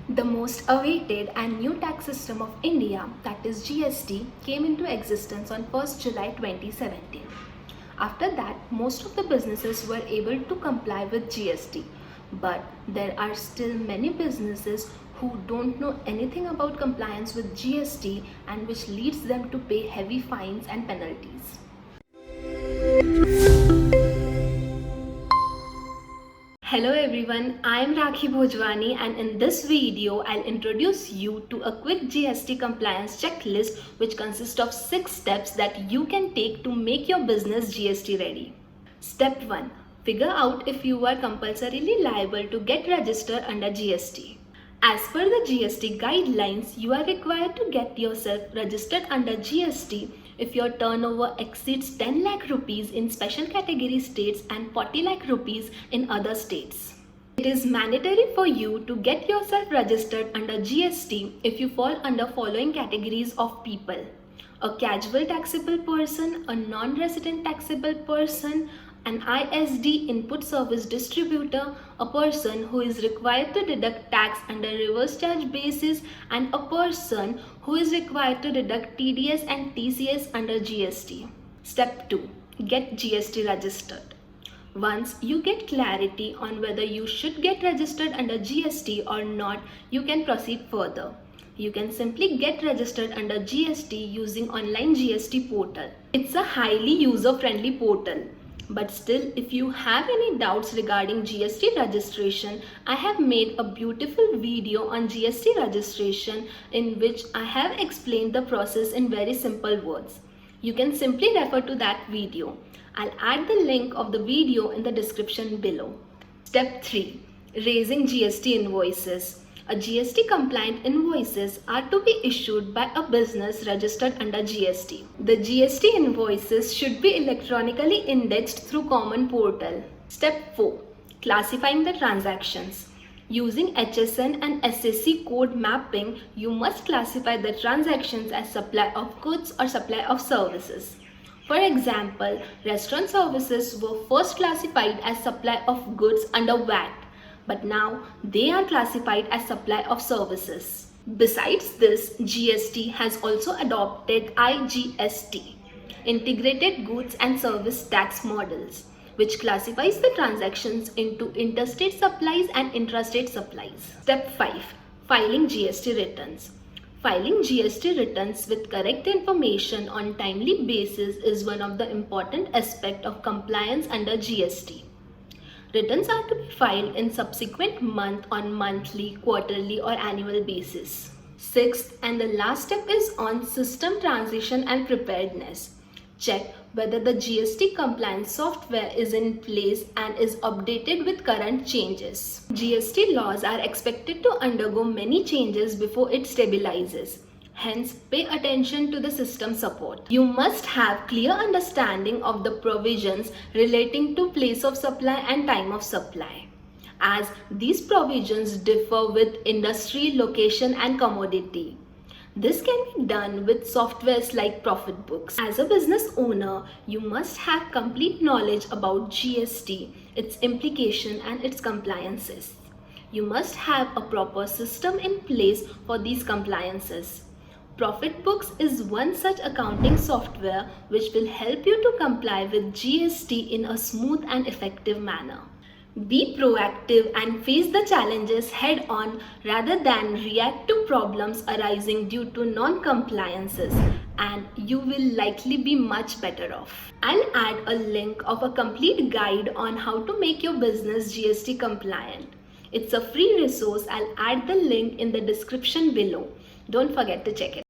The most awaited and new tax system of India, that is GST, came into existence on 1st July 2017. After that, most of the businesses were able to comply with GST, but there are still many businesses who don't know anything about compliance with GST and which leads them to pay heavy fines and penalties. Hello everyone, I am Rakhi Bhojwani and in this video I'll introduce you to a quick GST compliance checklist which consists of 6 steps that you can take to make your business GST ready. Step 1. Figure out if you are compulsorily liable to get registered under GST. As per the GST guidelines, you are required to get yourself registered under GST if your turnover exceeds 10 lakh rupees in special category states and 40 lakh rupees in other states. It is mandatory for you to get yourself registered under GST if you fall under following categories of people: a casual taxable person, a non-resident taxable person, an ISD input service distributor, a person who is required to deduct tax under reverse charge basis, and a person who is required to deduct TDS and TCS under GST. Step 2. Get GST registered. Once you get clarity on whether you should get registered under GST or not, you can proceed further. You can simply get registered under GST using online GST portal. It's a highly user-friendly portal. But still, if you have any doubts regarding GST registration, I have made a beautiful video on GST registration in which I have explained the process in very simple words. You can simply refer to that video. I'll add the link of the video in the description below. Step 3. Raising GST invoices. A GST compliant invoices are to be issued by a business registered under GST. The GST invoices should be electronically indexed through common portal. Step 4. Classifying the transactions. Using HSN and SSC code mapping, you must classify the transactions as supply of goods or supply of services. For example, restaurant services were first classified as supply of goods under VAT. But now they are classified as supply of services. Besides this, GST has also adopted IGST, Integrated Goods and Service Tax Models, which classifies the transactions into interstate supplies and intrastate supplies. Step 5. Filing GST returns. Filing GST returns with correct information on timely basis is one of the important aspects of compliance under GST. Returns are to be filed in subsequent month on monthly, quarterly or annual basis. Sixth and the last step is on system transition and preparedness. Check whether the GST compliance software is in place and is updated with current changes. GST laws are expected to undergo many changes before it stabilizes. Hence, pay attention to the system support. You must have clear understanding of the provisions relating to place of supply and time of supply, as these provisions differ with industry, location and commodity. This can be done with softwares like ProfitBooks. As a business owner, you must have complete knowledge about GST, its implication and its compliances. You must have a proper system in place for these compliances. ProfitBooks is one such accounting software which will help you to comply with GST in a smooth and effective manner. Be proactive and face the challenges head on rather than react to problems arising due to non-compliances, and you will likely be much better off. I'll add a link of a complete guide on how to make your business GST compliant. It's a free resource. I'll add the link in the description below. Don't forget to check it out.